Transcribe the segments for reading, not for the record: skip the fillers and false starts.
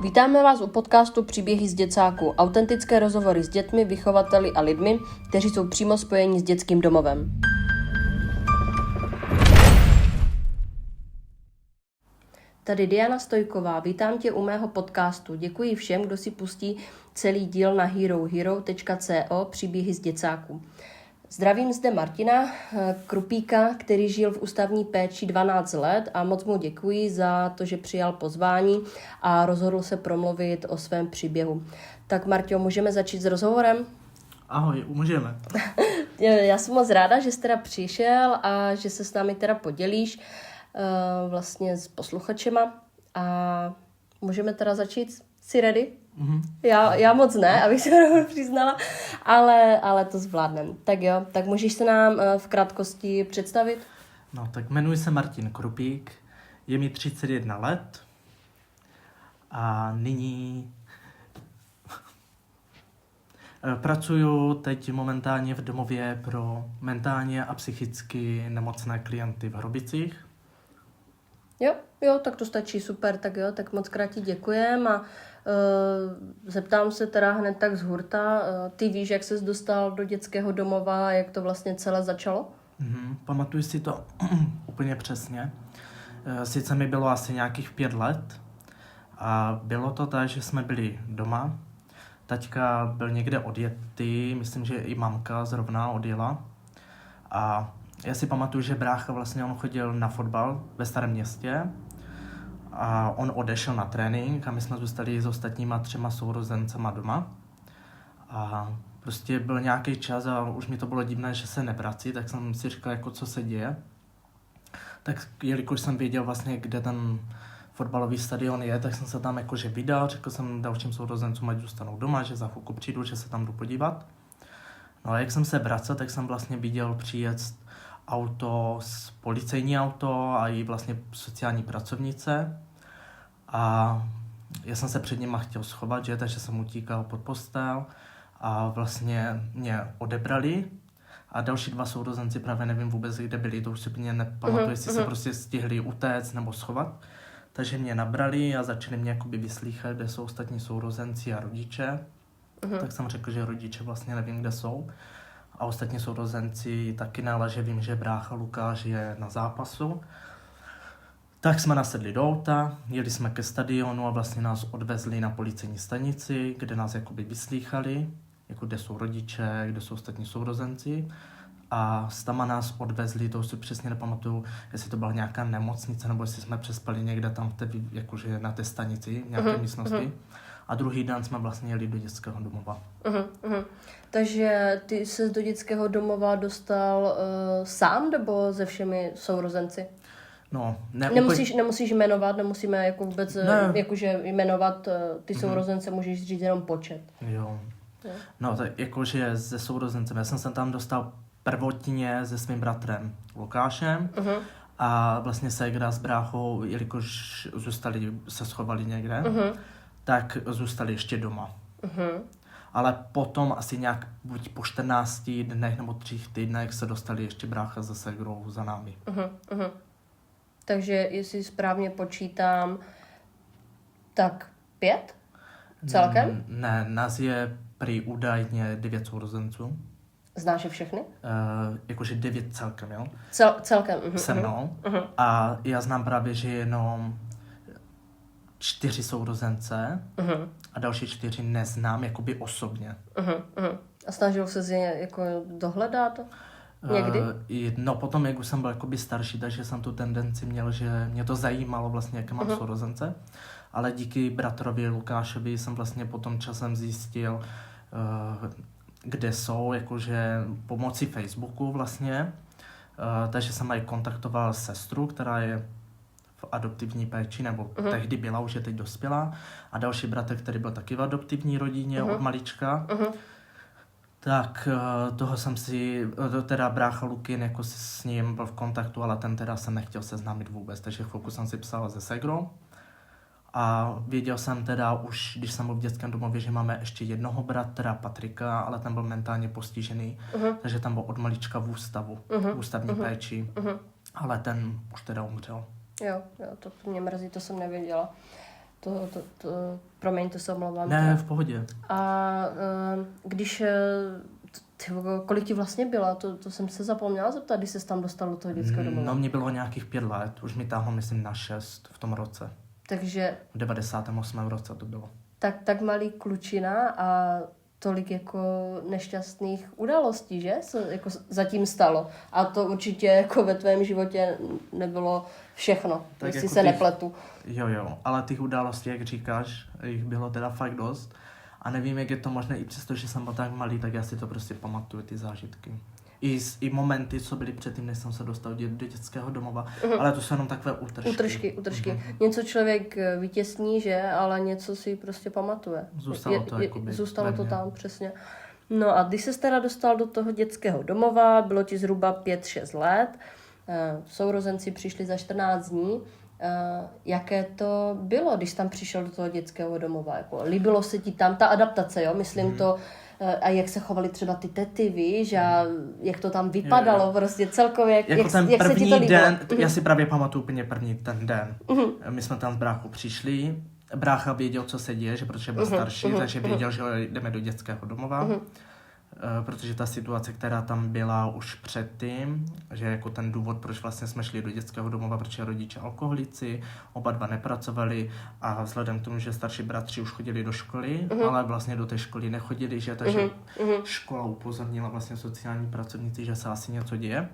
Vítáme vás u podcastu Příběhy z děcáku, autentické rozhovory s dětmi, vychovateli a lidmi, kteří jsou přímo spojeni s dětským domovem. Tady Diana Stojková, vítám tě u mého podcastu. Děkuji všem, kdo si pustí celý díl na herohero.co Příběhy z děcáku. Zdravím zde Martina Krupíka, který žil v ústavní péči 12 let a moc mu děkuji za to, že přijal pozvání a rozhodl se promluvit o svém příběhu. Tak Marťo, můžeme začít s rozhovorem? Ahoj, můžeme. Já jsem moc ráda, že jsi teda přišel a že se s námi teda podělíš vlastně s posluchačema a můžeme teda začít. Jsi ready? Mm-hmm. Já moc ne, abych se rovnou přiznala, ale to zvládnem. Tak jo, tak můžeš se nám v krátkosti představit? No, tak jmenuji se Martin Krupík, je mi 31 let a nyní pracuju teď momentálně v domově pro mentálně a psychicky nemocné klienty v Hrobicích. Jo, tak to stačí, super, tak jo, tak moc krát ti děkujem a zeptám se teda hned tak z hurta, ty víš, jak ses dostal do dětského domova a jak to vlastně celé začalo? Pamatuju si to úplně přesně. Sice mi bylo asi nějakých 5 let a bylo to tak, že jsme byli doma. Taťka byl někde odjetý, myslím, že i mamka zrovna odjela. A já si pamatuju, že brácha vlastně on chodil na fotbal ve Starém Městě a on odešel na trénink a my jsme zůstali s ostatníma 3 sourozencema doma. A prostě byl nějaký čas a už mi to bylo divné, že se nevrací, tak jsem si říkal, jako co se děje. Tak jelikož jsem věděl vlastně, kde ten fotbalový stadion je, tak jsem se tam jakože vydal, řekl jsem dalším sourozencům, ať zůstanou doma, že za chvilku přijdu, že se tam jdu podívat. No a jak jsem se vracel, tak jsem vlastně viděl přijet auto, policejní auto a i vlastně sociální pracovnice. A já jsem se před nima chtěl schovat, že, takže jsem utíkal pod postel a vlastně mě odebrali. A další 2 sourozenci právě nevím vůbec, kde byli, to už si úplně nepamatuji, jestli se prostě stihli utéct nebo schovat. Takže mě nabrali a začali mě jakoby vyslýchat, kde jsou ostatní sourozenci a rodiče. Tak jsem řekl, že rodiče vlastně nevím, kde jsou. A ostatní sourozenci taky ne, ale že vím, že brácha Lukáš je na zápasu. Tak jsme nasedli do auta, jeli jsme ke stadionu a vlastně nás odvezli na policejní stanici, kde nás jakoby vyslýchali, jako kde jsou rodiče, kde jsou ostatní sourozenci. A s tama nás odvezli, to si přesně nepamatuju, jestli to byla nějaká nemocnice, nebo jestli jsme přespali někde tam v té, jakože na té stanici, v nějaké místnosti. A druhý den jsme vlastně jeli do dětského domova. Takže ty se do dětského domova dostal sám, nebo se všemi sourozenci? No, nemusíš jmenovat, nemusíme jako vůbec jakože jmenovat ty sourozence, můžeš říct jenom počet. Jo. No, tak jakože se sourozencem, já jsem se tam dostal prvotně se svým bratrem Lukášem a vlastně ségra s bráchou, jelikož se schovali někde, tak zůstali ještě doma. Ale potom asi nějak buď po 14 dnech nebo 3 týdnech se dostali ještě brácha se ségrou za námi. Takže jestli správně počítám, tak 5 celkem? Ne, nás je prý údajně 9 sourozenců. Znáš je všechny? Jakože 9 celkem, jo? Celkem. Se mnou. A já znám právě, že jenom 4 sourozence a další 4 neznám jakoby osobně. A snažil se je jako dohledat někdy? No potom, jak už jsem byl jakoby starší, takže jsem tu tendenci měl, že mě to zajímalo vlastně, jaké mám sourozence. Ale díky bratrovi Lukášovi jsem vlastně potom časem zjistil, kde jsou, jakože pomocí Facebooku vlastně. Takže jsem aj kontaktoval sestru, která je v adoptivní péči, nebo tehdy byla, už je teď dospělá. A další bratr, který byl taky v adoptivní rodině od malička. Tak toho jsem si, teda brácha Lukin, jako s ním byl v kontaktu, ale ten teda se nechtěl seznámit vůbec, takže chvilku jsem si psal se ségrou. A věděl jsem teda už, když jsem byl v dětském domově, že máme ještě jednoho bratra, Patrika, ale ten byl mentálně postižený, takže tam byl od malička v ústavu, v ústavní péči, ale ten už teda umřel. Jo, to mě mrzí, to jsem nevěděla. Promiň, to se omlouvám. Ne, v pohodě. A když... kolik ti vlastně byla? To jsem se zapomněla zeptat, když ses tam dostal do toho dětského domova. No, mě bylo nějakých 5 let. Už mi táhlo, myslím, na 6 v tom roce. Takže... V 98. roce to bylo. Tak malý klučina a tolik jako nešťastných událostí, že? Se jako zatím stalo. A to určitě jako ve tvém životě nebylo všechno, tak jestli jako se nepletu. Jo, ale těch událostí, jak říkáš, jich bylo teda fakt dost. A nevím, jak je to možné, i přesto, že jsem byl tak malý, tak já si to prostě pamatuju, ty zážitky. I momenty, co byly předtím, než jsem se dostal do dětského domova, ale to jsou jenom takové útržky. Útržky. Něco člověk vytěsní, že, ale něco si prostě pamatuje. Zůstalo to tam, přesně. No a když ses teda dostal do toho dětského domova, bylo ti zhruba 5-6 let, sourozenci přišli za 14 dní, jaké to bylo, když tam přišel do toho dětského domova? Jako, líbilo se ti tam ta adaptace, jo? Myslím to, a jak se chovaly třeba ty tety, víš, a jak to tam vypadalo, prostě celkově, jako ten jak se ti to líbilo? Den, já si právě pamatuju úplně první ten den. My jsme tam s bráchou přišli, brácha věděl, co se děje, že protože byl starší, takže věděl, že jdeme do dětského domova. Protože ta situace, která tam byla už předtím, že jako ten důvod, proč vlastně jsme šli do dětského domova, protože rodiče alkoholici, oba dva nepracovali a vzhledem k tomu, že starší bratři už chodili do školy, ale vlastně do té školy nechodili, že takže škola upozornila vlastně sociální pracovníci, že se asi něco děje.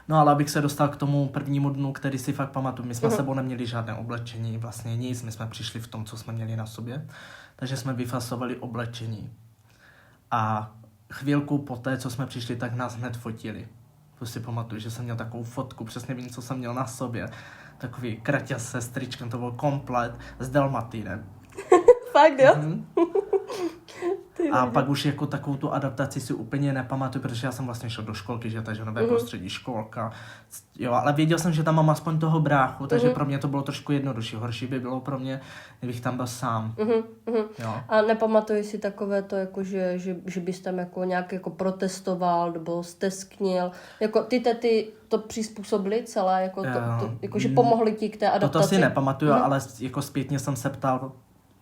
No ale abych se dostal k tomu prvnímu dnu, který si fakt pamatuju, my jsme sebou neměli žádné oblečení, vlastně nic, my jsme přišli v tom, co jsme měli na sobě, takže jsme vyfasovali oblečení. A chvílku poté, co jsme přišli, tak nás hned fotili. To si pamatuju, že jsem měl takovou fotku, přesně vím, co jsem měl na sobě. Takový kraťas se stričkem, to byl komplet s dalmatínem. Fakt, jo? A pak už jako takovou tu adaptaci si úplně nepamatuju, protože já jsem vlastně šel do školky, že takže nové prostředí, školka. Jo, ale věděl jsem, že tam mám aspoň toho bráchu, takže pro mě to bylo trošku jednodušší. Horší by bylo pro mě, kdybych tam byl sám. Jo. A nepamatuji si takové to, jako že bys tam jako nějak jako protestoval nebo stesknil. Jako ty tety to přizpůsobili celé, jako, jako že pomohli ti k té adaptaci? To si nepamatuju, ale jako zpětně jsem se ptal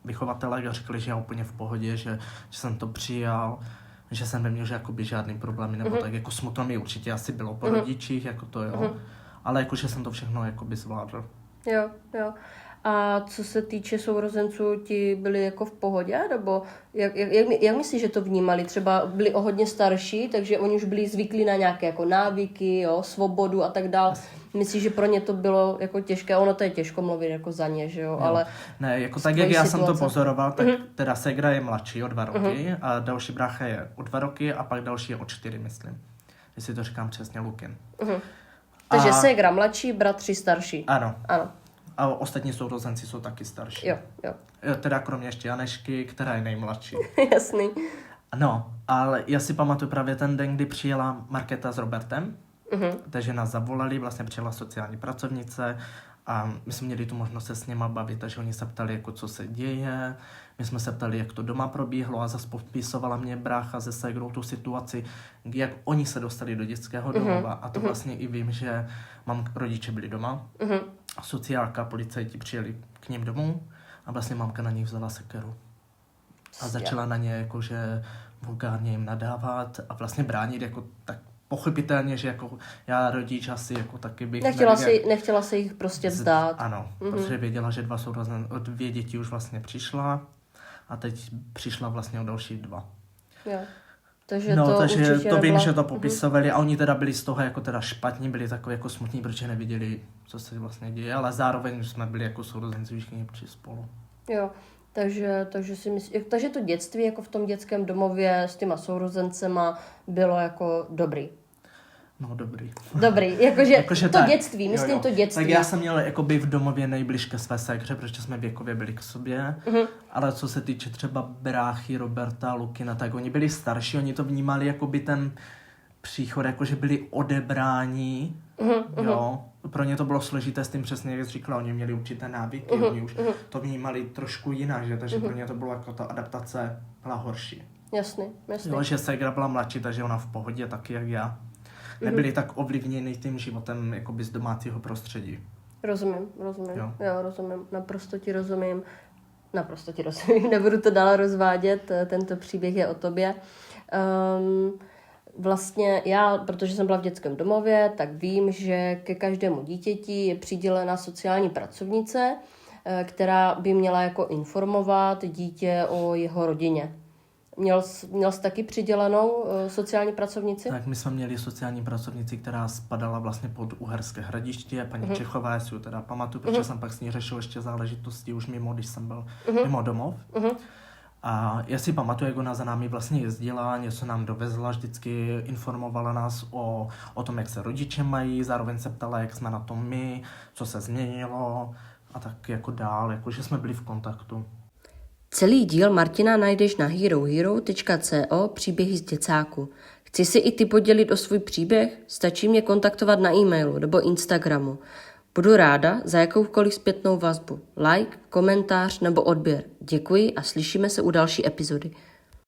vychovatelé, řekli, že já úplně v pohodě, že jsem to přijal, že jsem neměl jakoby žádný problémy, nebo tak jako smutno mi určitě asi bylo po rodičích, jako to jo, ale jako, že jsem to všechno jakoby zvládl. Jo. A co se týče sourozenců, ti byli jako v pohodě, nebo jak myslíš, že to vnímali? Třeba byli o hodně starší, takže oni už byli zvyklí na nějaké jako návyky, jo, svobodu a tak dále. Myslíš, že pro ně to bylo jako těžké? Ono to je těžko mluvit jako za ně, že jo? Ale ne, jako tak, jak já jsem to pozoroval, tak teda ségra je mladší o 2 roky a další brácha je o 2 roky a pak další je o 4, myslím. Jestli to říkám přesně, Lukin. Takže ségra mladší, bratři starší. Ano. A ostatní sourozenci jsou taky starší. Jo. Teda kromě ještě Janešky, která je nejmladší. Jasný. No, ale já si pamatuju právě ten den, kdy přijela Markéta s Robertem, takže nás zavolali, vlastně přijela sociální pracovnice a my jsme měli tu možnost se s nima bavit, takže oni se ptali, jako, co se děje, my jsme se ptali, jak to doma probíhlo a zase popisovala mě brácha se ségrou tu situaci, jak oni se dostali do dětského domova a to vlastně i vím, že rodiče byli doma, sociálka, policajti přijeli k ním domů a vlastně mamka na nich vzala sekeru a začala na ně jakože vulgárně jim nadávat a vlastně bránit jako tak pochopitelně, že jako já rodič asi jako taky bych... Nechtěla se jich prostě vzdát. Ano, protože věděla, že 2 děti už vlastně přišla a teď přišla vlastně o další 2. Jo. Takže to vím, že to popisovali a oni teda byli z toho jako teda špatní, byli takový jako smutní, protože neviděli, co se vlastně děje, ale zároveň jsme byli jako sourozenci všichni spolu. Jo. Takže si myslím, takže to dětství jako v tom dětském domově s těma sourozencema bylo jako dobrý. No, dobrý. Jakože to tak, dětství, myslím to dětství. Tak já jsem měl jakoby v domově nejbliž ke své ségře, protože jsme věkově byli k sobě, ale co se týče třeba bráchy, Roberta, Lukina, tak oni byli starší, oni to vnímali jakoby ten příchod, jakože byli odebráni, jo. Pro ně to bylo složité s tím přesně, jak jsi říkala, oni měli určité návyky, oni už to vnímali trošku jinak, že? Takže pro ně to bylo jako ta adaptace byla horší. Jasný. Jo, že ségra byla mladší, takže ona v pohodě taky jak já. Nebyli tak ovlivněni tím životem jakoby z domácího prostředí. Rozumím. Jo. Rozumím. Naprosto ti rozumím. Nebudu to dál rozvádět, tento příběh je o tobě. Vlastně já, protože jsem byla v dětském domově, tak vím, že ke každému dítěti je přidělena sociální pracovnice, která by měla jako informovat dítě o jeho rodině. Měl jsi taky přidělenou sociální pracovnici? Tak my jsme měli sociální pracovnici, která spadala vlastně pod Uherské Hradiště, paní Čechová, já si ji teda pamatuju, protože jsem pak s ní řešil ještě záležitosti už mimo, když jsem byl mimo domov. A já si pamatuju, jak ona za námi vlastně jezdila, něco nám dovezla, vždycky informovala nás o tom, jak se rodiče mají, zároveň se ptala, jak jsme na tom my, co se změnilo a tak jako dál, jakože jsme byli v kontaktu. Celý díl Martina najdeš na herohero.co příběhy z děcáku. Chci si i ty podělit o svůj příběh? Stačí mě kontaktovat na e-mailu nebo Instagramu. Budu ráda za jakoukoliv zpětnou vazbu, like, komentář nebo odběr. Děkuji a slyšíme se u další epizody.